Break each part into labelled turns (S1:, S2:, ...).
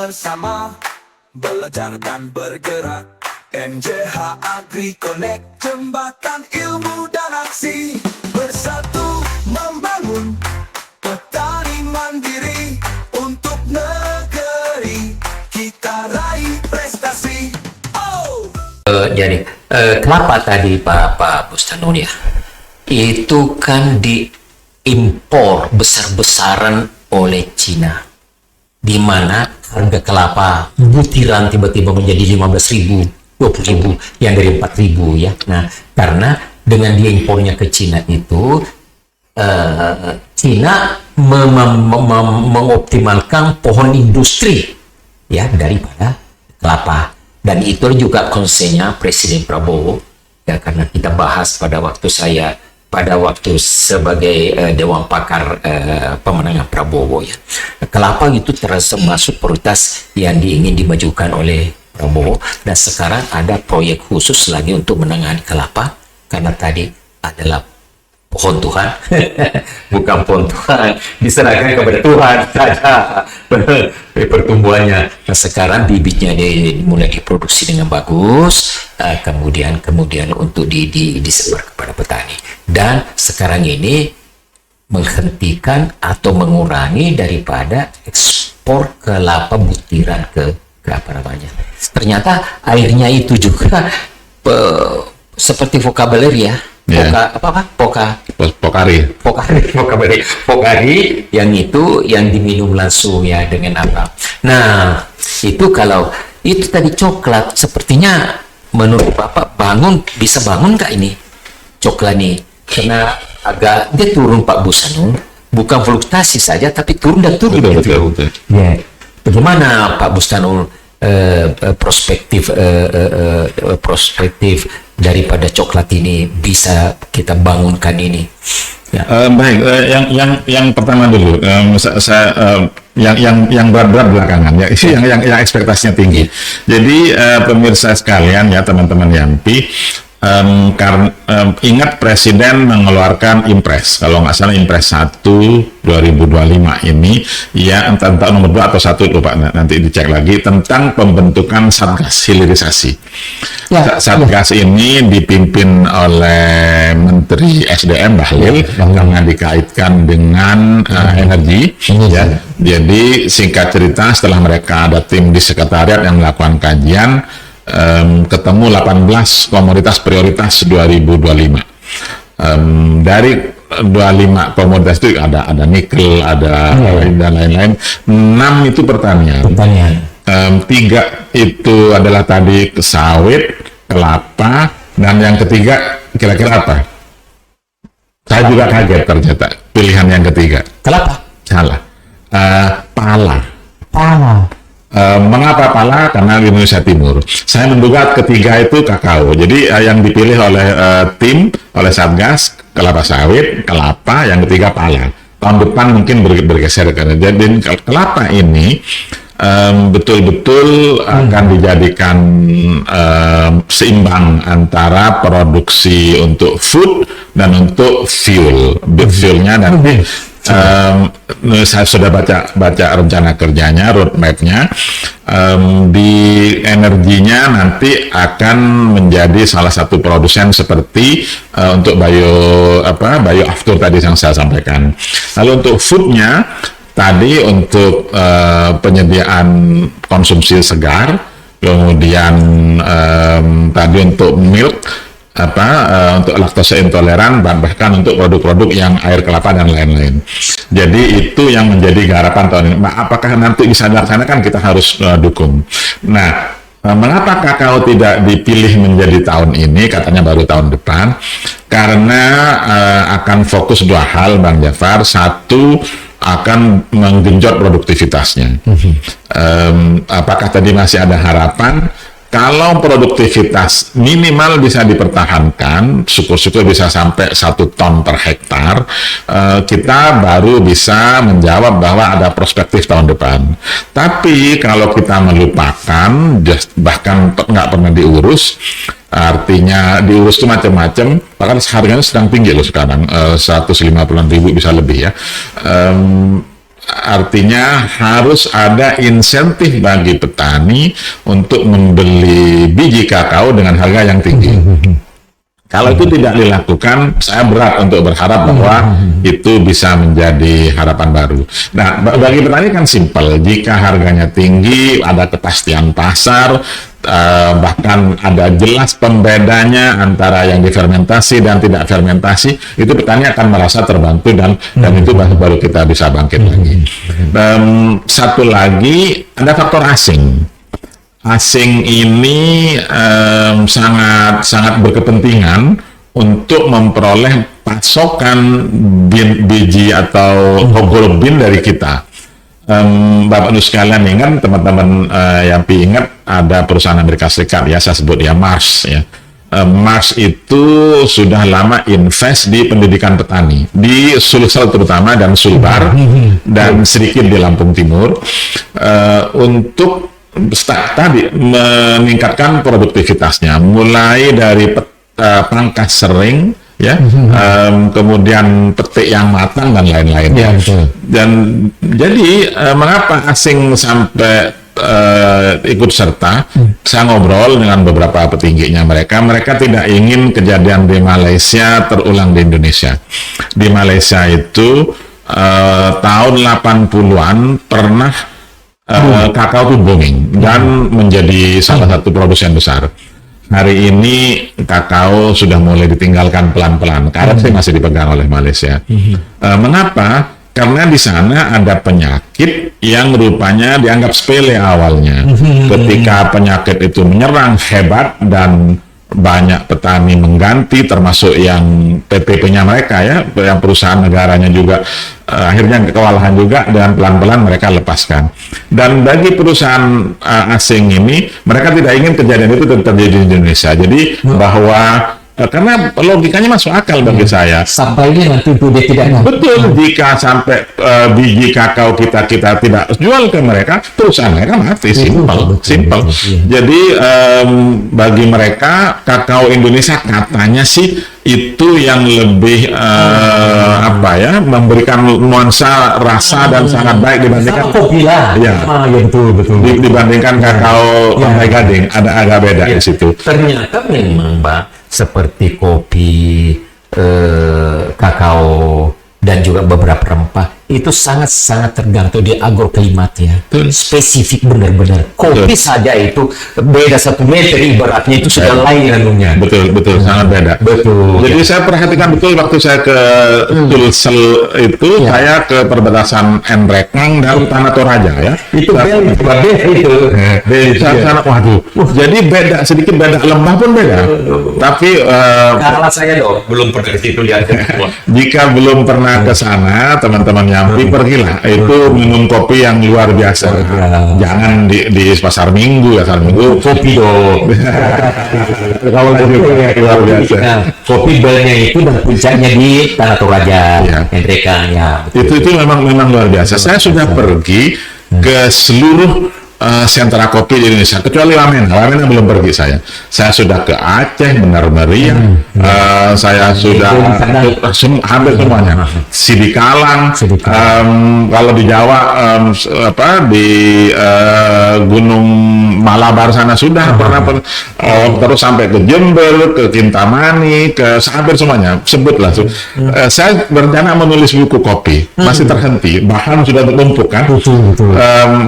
S1: bersama, belajar dan bergerak. NJH Agri Connect, jembatan ilmu dan aksi. Bersatu membangun petani mandiri. Untuk negeri kita raih prestasi.
S2: Jadi kelapa tadi Pak Bustanul ya, itu kan diimpor besar-besaran oleh Cina, di mana harga kelapa butiran tiba-tiba menjadi 15.000, 20.000, yang dari 4.000 ya. Nah, karena dengan dia impornya ke Cina itu, Cina mengoptimalkan pohon industri ya daripada kelapa. Dan itu juga konsennya Presiden Prabowo ya, karena kita bahas pada waktu sebagai Dewan Pakar pemenangan Prabowo ya, kelapa itu termasuk prioritas yang ingin dimajukan oleh Prabowo. Dan sekarang ada proyek khusus lagi untuk menangani kelapa, karena tadi adalah pohon Tuhan bukan pohon Tuhan, diserahkan kepada Tuhan saja pertumbuhannya. Nah, sekarang bibitnya mulai diproduksi dengan bagus, kemudian untuk disebar kepada petani. Dan sekarang ini menghentikan atau mengurangi daripada ekspor kelapa butiran ke apa namanya. Ternyata airnya itu juga seperti vocabulary ya. Pokari yang diminum langsung ya dengan apa. Nah, itu kalau itu tadi coklat, sepertinya menurut Bapak bisa bangun nggak ini coklat nih? Karena agak dia turun Pak Bustanul, bukan fluktuasi saja tapi turun.
S3: Betul.
S2: Ya. Bagaimana Pak Bustanul prospektif daripada coklat ini bisa kita bangunkan ini? Ya.
S3: Baik, yang pertama dulu, yang berat-berat belakangan ya, itu yang ekspektasinya tinggi. Jadi pemirsa sekalian ya, teman-teman Yampi, karena ingat Presiden mengeluarkan Impres, kalau nggak salah Impres 1 2025 ini ya, entah nomor 2 atau 1 lupa, nanti dicek lagi, tentang pembentukan Satgas Hilirisasi. Satgas ini dipimpin oleh Menteri SDM Bahlil, karena dikaitkan dengan energi ya. Jadi singkat cerita, setelah mereka ada tim di sekretariat yang melakukan kajian, ketemu 18 komoditas prioritas 2025. Dari 25 komoditas itu ada nikel, ada dan lain-lain. 6 itu pertanian. 3 itu adalah tadi sawit, kelapa, dan yang ketiga kira-kira apa? Saya juga kaget ternyata pilihan yang ketiga.
S2: Kelapa?
S3: Salah. Pala. Mengapa pala? Karena di Indonesia Timur. Saya menduga ketiga itu kakao. Jadi yang dipilih oleh oleh Satgas, kelapa sawit, kelapa, yang ketiga pala. Tahun depan mungkin bergeser karena jadi kelapa ini betul-betul akan dijadikan seimbang antara produksi untuk food dan untuk fuel. Fuelnya nanti saya sudah baca rencana kerjanya, roadmapnya. Di energinya nanti akan menjadi salah satu produsen seperti untuk bioaftur tadi yang saya sampaikan. Lalu untuk foodnya tadi untuk penyediaan konsumsi segar, kemudian tadi untuk milk, untuk laktose intoleran, bahkan untuk produk-produk yang air kelapa dan lain-lain. Jadi itu yang menjadi garapan tahun ini. Apakah nanti bisa dilaksanakan, kita harus dukung. Nah, mengapa kakao tidak dipilih menjadi tahun ini, katanya baru tahun depan? Karena akan fokus 2 hal, Bang Jafar. Satu, akan menggenjot produktivitasnya. Apakah tadi masih ada harapan? Kalau produktivitas minimal bisa dipertahankan, syukur-syukur bisa sampai 1 ton per hektar, kita baru bisa menjawab bahwa ada perspektif tahun depan. Tapi kalau kita melupakan, bahkan nggak pernah diurus, artinya diurus itu macam-macam, bahkan harganya sedang tinggi loh sekarang, 150.000 bisa lebih ya. artinya harus ada insentif bagi petani untuk membeli biji kakao dengan harga yang tinggi. Kalau itu tidak dilakukan, saya berat untuk berharap bahwa itu bisa menjadi harapan baru. Nah, bagi petani kan simpel. Jika harganya tinggi, ada kepastian pasar, bahkan ada jelas pembedanya antara yang difermentasi dan tidak fermentasi, itu petani akan merasa terbantu dan itu baru kita bisa bangkit lagi. Satu lagi, ada faktor asing. Asing ini sangat berkepentingan untuk memperoleh pasokan biji atau whole bean dari kita. Bapak Ibu sekalian ingat, teman-teman yang ingat ada perusahaan Amerika Serikat ya, saya sebut ya Mars ya. Mars itu sudah lama invest di pendidikan petani di Sulsel terutama dan Sulbar dan sedikit di Lampung Timur untuk tadi meningkatkan produktivitasnya, mulai dari pangkas sering ya, kemudian petik yang matang dan lain-lain.
S2: Ya, betul.
S3: Dan jadi mengapa asing sampai ikut serta? Saya ngobrol dengan beberapa petingginya mereka tidak ingin kejadian di Malaysia terulang di Indonesia. Di Malaysia itu tahun 80-an pernah kakao itu booming dan menjadi salah satu produsen besar. Hari ini kakao sudah mulai ditinggalkan pelan-pelan. Karet masih dipegang oleh Malaysia. Mengapa? Karena di sana ada penyakit yang rupanya dianggap sepele awalnya. Ketika penyakit itu menyerang hebat dan banyak petani mengganti, termasuk yang PPP-nya mereka ya, yang perusahaan negaranya juga akhirnya kewalahan juga, dan pelan-pelan mereka lepaskan. Dan bagi perusahaan asing ini, mereka tidak ingin kejadian itu terjadi di Indonesia. Jadi bahwa karena logikanya masuk akal bagi saya.
S2: Sampainya nanti itu dia tidak ngerti.
S3: Betul, jika sampai biji kakao kita tidak jual ke mereka, perusahaan mereka mati. Simpel. Jadi bagi mereka kakao Indonesia katanya sih itu yang lebih memberikan nuansa rasa dan sangat baik dibandingkan
S2: kopi lah.
S3: Ya,
S2: betul.
S3: Dibandingkan kakao Pantai Gading, ada agak beda di situ.
S2: Ternyata memang, Mbak, seperti kopi, kakao, dan juga beberapa rempah itu sangat-sangat tergantung di agroklimat ya. Spesifik benar-benar. Kopi saja itu beda 1 meter ibaratnya, itu sudah lain anunya.
S3: Betul, sangat beda.
S2: Betul.
S3: Jadi saya perhatikan betul waktu saya ke Sulsel itu, saya ke perbatasan Nrekang dan Tanah Toraja ya.
S2: Itu
S3: Di sana, waduh. Jadi beda, sedikit beda, lembah pun beda. Tapi
S2: karena saya belum pernah ke situ lihat.
S3: Jika belum pernah ke sana, teman-teman Yampi, pergilah. Itu minum kopi yang luar biasa. Jangan di pasar Minggu
S2: kopi dong.
S3: Kalau luar biasa.
S2: Kopi belnya itu dan puncaknya di Tanah Toraja, Nrekang ya.
S3: Itu memang luar biasa. Saya sudah pergi ke seluruh sentra kopi di Indonesia, kecuali Wamena belum pergi saya. Saya sudah ke Aceh, Benar Meriah, saya sudah hampir semuanya. Sidikalang, kalau di Jawa di Gunung Malabar sana sudah pernah, terus sampai ke Jember, ke Kintamani, ke hampir semuanya, sebutlah. Saya berencana menulis buku kopi, masih terhenti, bahkan sudah tertumpuk kan.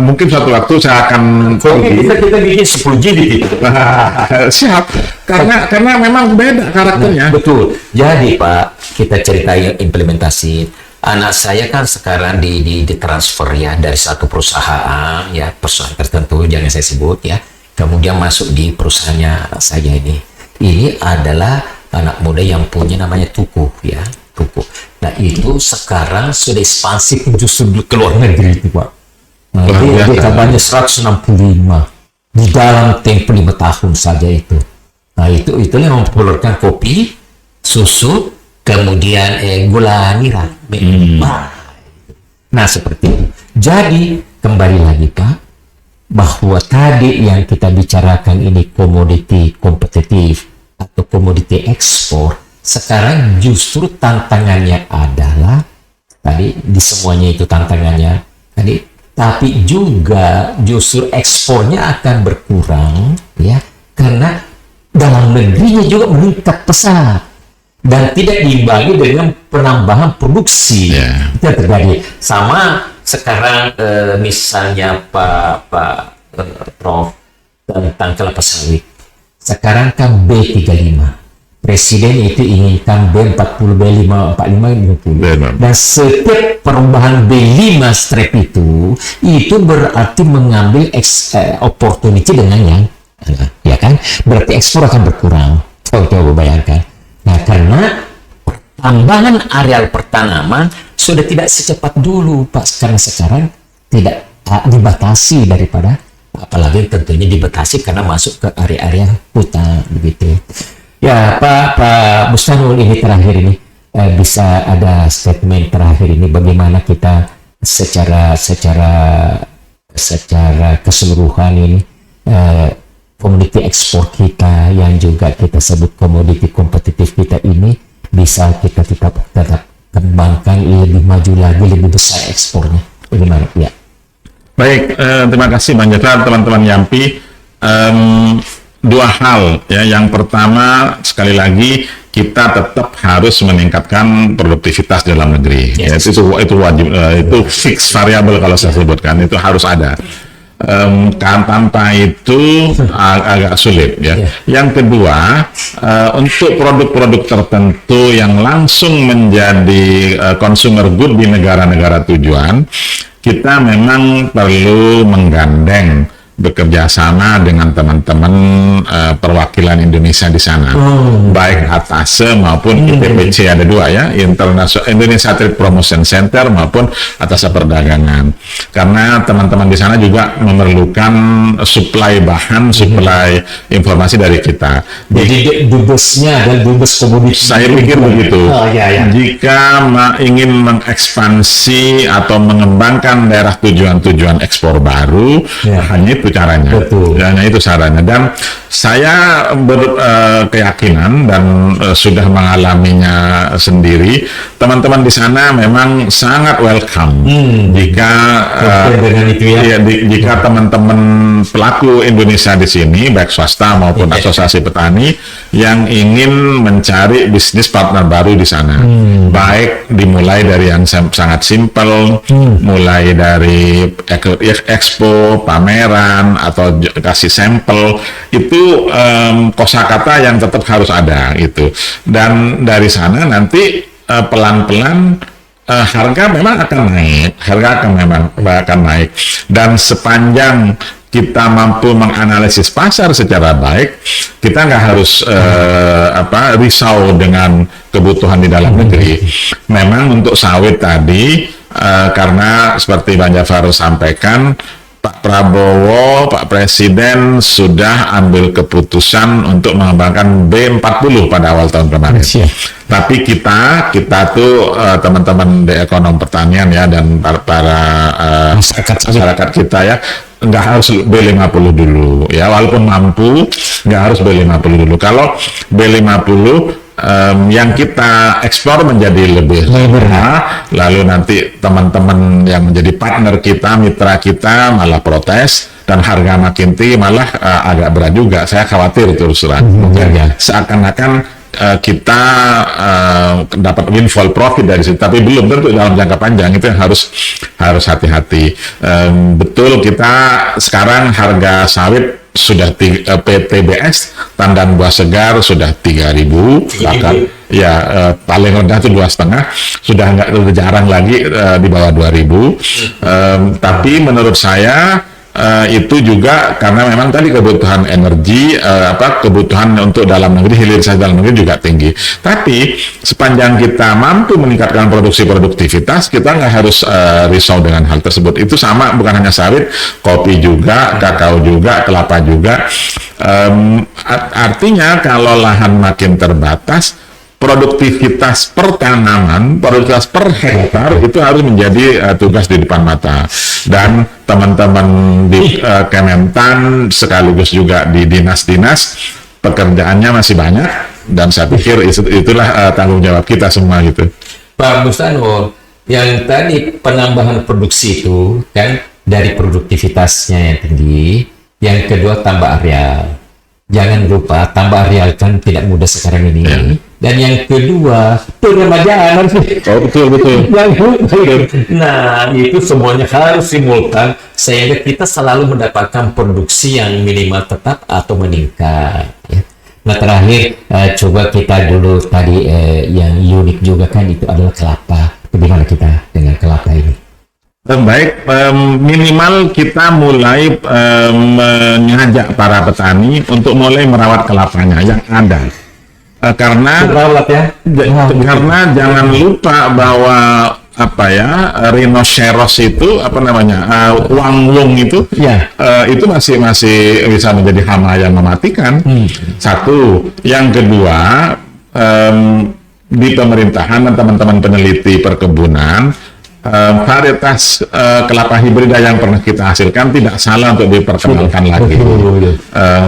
S3: Mungkin suatu waktu saya akan
S2: kita bikin 10 jilid gitu.
S3: Siap, karena memang beda karakternya.
S2: Betul. Jadi Pak, kita ceritain implementasi. Anak saya kan sekarang di transfer ya dari satu perusahaan tertentu, jangan saya sebut ya. Kemudian masuk di perusahaannya anak saya ini. Ini adalah anak muda yang punya namanya Tuku ya, Tuku. Nah itu sekarang sudah ekspansif justru ke luar negeri itu Pak. Nah, dia kabarnya 165 di dalam tempo 5 tahun saja itu. Nah itu yang memperolehkan kopi, susu, kemudian gula nira. Nah seperti itu. Jadi kembali lagi Pak, bahwa tadi yang kita bicarakan ini komoditi kompetitif atau komoditi ekspor, sekarang justru tantangannya adalah tadi di semuanya itu tantangannya tadi, tapi juga justru ekspornya akan berkurang ya, karena dalam negerinya juga meningkat pesat dan tidak diimbangi dengan penambahan produksi. Itu yang terjadi. Sama sekarang misalnya Pak Prof tentang kelapa sawit, sekarang kan B35. Presiden itu inginkan B40, B5, 45, 50. Dan setiap perubahan B5 strap itu berarti mengambil opportunity dengan yang, ya kan? Berarti ekspor akan berkurang. Coba bayangkan. Nah, karena tambahan areal pertanaman sudah tidak secepat dulu, Pak. Sekarang tidak dibatasi daripada, apalagi tentunya dibatasi karena masuk ke area-area hutan begitu. Ya, Pak Bustanul, ini terakhir ini bisa ada statement terakhir ini bagaimana kita secara keseluruhan ini komoditi ekspor kita yang juga kita sebut komoditi kompetitif kita ini bisa kita tetap kembangkan lebih maju lagi, lebih besar ekspornya. Bagaimana? Ya.
S3: Baik, terima kasih Bang Jafar, teman-teman Yampi. Dua hal ya. Yang pertama, sekali lagi kita tetap harus meningkatkan produktivitas dalam negeri.
S2: Yes.
S3: Ya, itu wajib, itu fix variabel kalau saya sebutkan, itu harus ada. Kan tanpa itu agak sulit ya. Yang kedua, untuk produk-produk tertentu yang langsung menjadi consumer good di negara-negara tujuan, kita memang perlu menggandeng, bekerja sama dengan teman-teman perwakilan Indonesia di sana, baik ATASE maupun ITPC, ada dua ya, Indonesia Trade Promotion Center maupun ATASE Perdagangan, karena teman-teman di sana juga memerlukan suplai bahan, suplai informasi dari kita.
S2: Jadi dubesnya dan dubes komoditi.
S3: Saya pikir begitu.
S2: Ya.
S3: Jika ingin mengekspansi atau mengembangkan daerah tujuan-tujuan ekspor baru, hanya itu caranya.
S2: Betul.
S3: Hanya itu caranya. Dan saya berkeyakinan dan sudah mengalaminya sendiri. Teman-teman di sana memang sangat welcome. Jika jika teman-teman pelaku Indonesia di sini, baik swasta maupun asosiasi petani, yang ingin mencari bisnis partner baru di sana, baik dimulai dari yang sangat simpel, mulai dari expo, pameran, atau kasih sampel, itu kosakata yang tetap harus ada gitu. Dan dari sana nanti pelan-pelan harga memang akan naik, dan sepanjang kita mampu menganalisis pasar secara baik, kita nggak harus risau dengan kebutuhan di dalam negeri. Memang untuk sawit tadi, karena seperti Bang Jafar sampaikan, Pak Prabowo, Pak Presiden sudah ambil keputusan untuk mengembangkan B40 pada awal tahun kemarin. Tapi kita tuh teman-teman di ekonom pertanian ya, dan para masyarakat kita ya, nggak harus B50 dulu ya, walaupun mampu nggak harus B50 dulu. Kalau B50 yang kita ekspor menjadi lebih murah, lalu nanti teman-teman yang menjadi partner kita, mitra kita malah protes dan harga makin tinggi, malah agak berat juga. Saya khawatir terus terang, seakan-akan kita dapat windfall profit dari situ, tapi belum tentu dalam jangka panjang. Itu yang harus hati-hati. Betul, kita sekarang harga sawit sudah PTBS, tandan buah segar sudah 3.000, bahkan ya paling rendah itu 2,5, sudah nggak jarang lagi di bawah 2.000. Tapi menurut saya itu juga karena memang tadi kebutuhan energi, kebutuhan untuk dalam negeri, hilirisasi dalam negeri juga tinggi. Tapi sepanjang kita mampu meningkatkan produksi produktivitas, kita nggak harus risau dengan hal tersebut. Itu sama, bukan hanya sawit, kopi juga, kakao juga, kelapa juga. Artinya kalau lahan makin terbatas, produktivitas per tanaman, produktivitas per hektar itu harus menjadi tugas di depan mata. Dan teman-teman di Kementan sekaligus juga di dinas-dinas, pekerjaannya masih banyak, dan saya pikir itulah tanggung jawab kita semua gitu.
S2: Pak Bustanul, yang tadi penambahan produksi itu kan dari produktivitasnya yang tinggi, yang kedua tambah areal. Jangan lupa tambah areal kan tidak mudah sekarang ini.
S3: Ya.
S2: Dan yang kedua peremajaan harus.
S3: Oh, betul.
S2: Nah, itu semuanya harus simultan sehingga kita selalu mendapatkan produksi yang minimal tetap atau meningkat. Ya. Nah, terakhir coba kita dulu tadi yang unik juga kan itu adalah kelapa. Bagaimana kita dengan kelapa ini?
S3: Baik, minimal kita mulai mengajak para petani untuk mulai merawat kelapanya yang ada. Karena
S2: Merawat ya.
S3: karena jangan lupa bahwa rhinoceros itu wanglung itu
S2: Ya.
S3: itu masih bisa menjadi hama yang mematikan. Satu, yang kedua, di pemerintahan dan teman-teman peneliti perkebunan, varietas kelapa hibrida yang pernah kita hasilkan tidak salah untuk diperkenalkan lagi.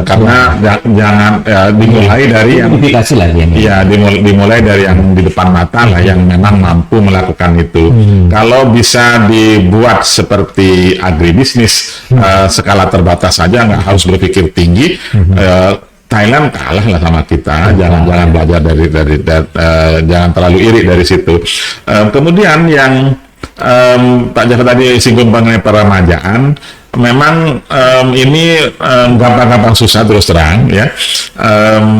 S3: Karena jangan dimulai dari yang
S2: Modifikasi lagi ini.
S3: ya dimulai dari yang di depan mata lah, yang memang mampu melakukan itu. Kalau bisa dibuat seperti agribisnis skala terbatas saja, nggak harus berpikir tinggi. Thailand kalah lah sama kita. Jangan belajar dari jangan terlalu iri dari situ. Kemudian yang Pak Jafar tadi singgung mengenai peremajaan, memang ini gampang-gampang susah terus terang ya.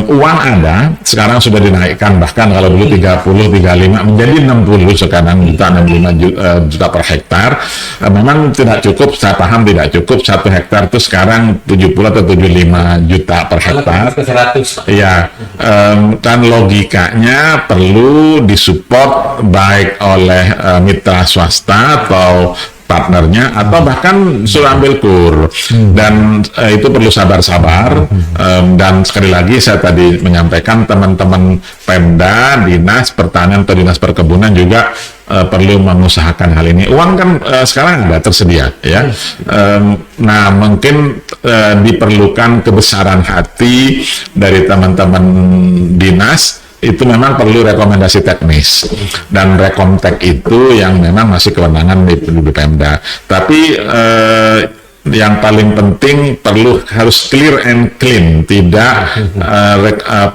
S3: Uang ada, sekarang sudah dinaikkan, bahkan kalau dulu 30, 35 menjadi 60 sekarang, 65 juta per hektar. Memang tidak cukup, saya paham tidak cukup. 1 hektar itu sekarang 70 atau 75 juta per hektar. Ya, kan logikanya perlu disupport baik oleh mitra swasta atau partnernya, atau bahkan suruh ambil kur. Dan itu perlu sabar-sabar. Dan sekali lagi saya tadi menyampaikan, teman-teman Pemda, Dinas Pertanian atau Dinas Perkebunan juga perlu mengusahakan hal ini. Uang kan sekarang ada tersedia ya. Nah, mungkin diperlukan kebesaran hati dari teman-teman dinas. Itu memang perlu rekomendasi teknis, dan rekomtek itu yang memang masih kewenangan di Pemda. Tapi yang paling penting harus clear and clean, tidak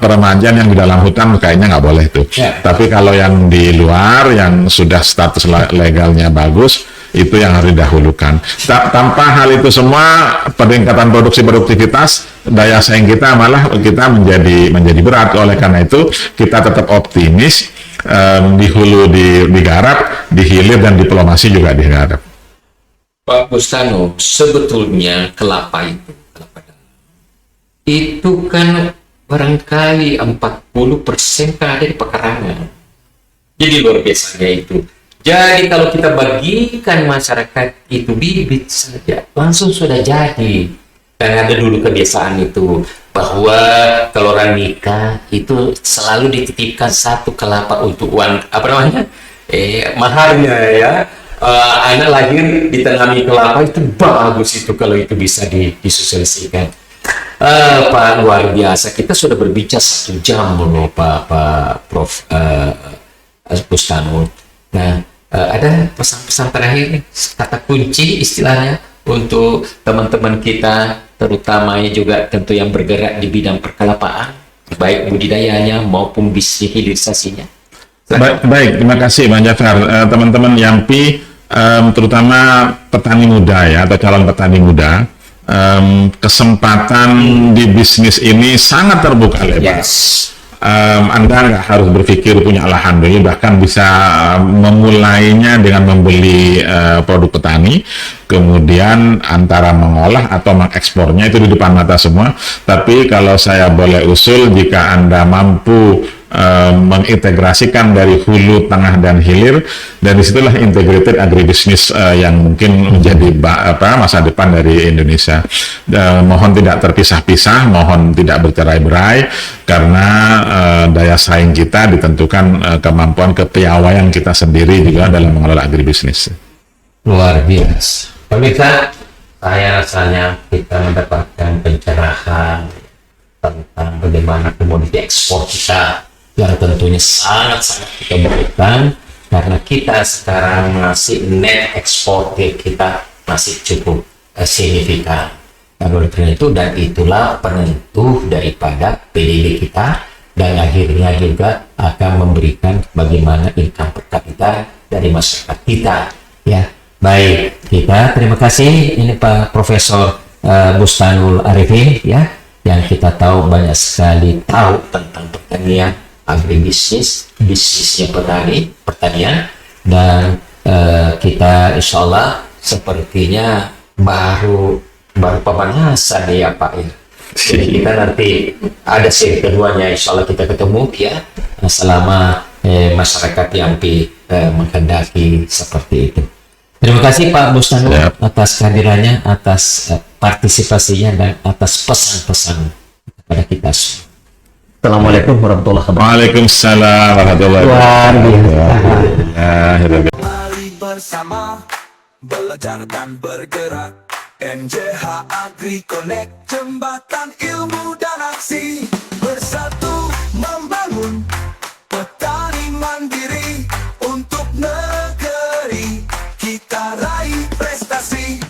S3: peremajaan yang di dalam hutan kayaknya nggak boleh tuh. Tapi kalau yang di luar yang sudah status legalnya bagus, itu yang harus didahulukan. Tanpa hal itu semua, peningkatan produktivitas, daya saing kita malah kita menjadi berat. Oleh karena itu kita tetap optimis, di hulu digarap, di hilir dan diplomasi juga digarap.
S2: Pak Bustano, sebetulnya kelapa itu kan barangkali 40% kan ada di pekarangan. Jadi luar biasanya itu. Jadi kalau kita bagikan masyarakat itu bibit saja, langsung sudah jadi. Karena ada dulu kebiasaan itu, bahwa kalau orang nikah itu selalu dititipkan 1 kelapa untuk uang, maharnya ya. Anak lahir ditanami kelapa itu bagus itu kalau itu bisa disosialisasikan. Pak, luar biasa. Kita sudah berbicara 1 jam loh Pak Prof. Bustano. Nah, ada pesan-pesan terakhir nih, kata kunci istilahnya untuk teman-teman kita, terutama juga tentu yang bergerak di bidang perkelapaan, baik budidayanya maupun bisnis hilirisasinya.
S3: Baik, terima kasih Bang Jafar. Teman-teman YAMPI, terutama petani muda ya, atau calon petani muda, kesempatan di bisnis ini sangat terbuka lebar. Anda nggak harus berpikir punya lahan dulu, bahkan bisa memulainya dengan membeli produk petani, kemudian antara mengolah atau mengekspornya itu di depan mata semua. Tapi kalau saya boleh usul, jika Anda mampu mengintegrasikan dari hulu, tengah, dan hilir, dan disitulah integrated agribisnis yang mungkin menjadi masa depan dari Indonesia. Mohon tidak terpisah-pisah, mohon tidak bercerai-berai, karena daya saing kita ditentukan kemampuan kepiawaian kita sendiri juga dalam mengelola agribisnis.
S2: Luar biasa. Pemirsa, saya rasanya kita mendapatkan pencerahan tentang bagaimana komoditi ekspor kita yang tentunya sangat-sangat kita butuhkan, karena kita sekarang masih net ekspor kita masih cukup signifikan. Dan oleh karena itu, dan itulah penentu daripada PDB kita, dan akhirnya juga akan memberikan bagaimana income per kapita dari masyarakat kita. Ya, baik, kita terima kasih ini Pak Profesor Bustanul Arifin, ya, yang kita tahu banyak sekali tahu tentang pertanian, agribisnis, bisnisnya pertanian, dan kita insya Allah sepertinya baru pemanasan ya Pak ya. Jadi kita nanti ada seri keduanya, insya Allah kita ketemu ya, selama masyarakat yang menghendaki seperti itu. Terima kasih Pak Bustanul atas kehadirannya, atas partisipasinya, dan atas pesan-pesan kepada kita semua.
S4: Assalamualaikum warahmatullahi wabarakatuh.
S3: Waalaikumsalam warahmatullahi wabarakatuh.
S1: Mari bersama belajar dan bergerak. NJH Agri Connect, jembatan ilmu dan aksi, bersatu membangun petani mandiri untuk negeri kita raih prestasi.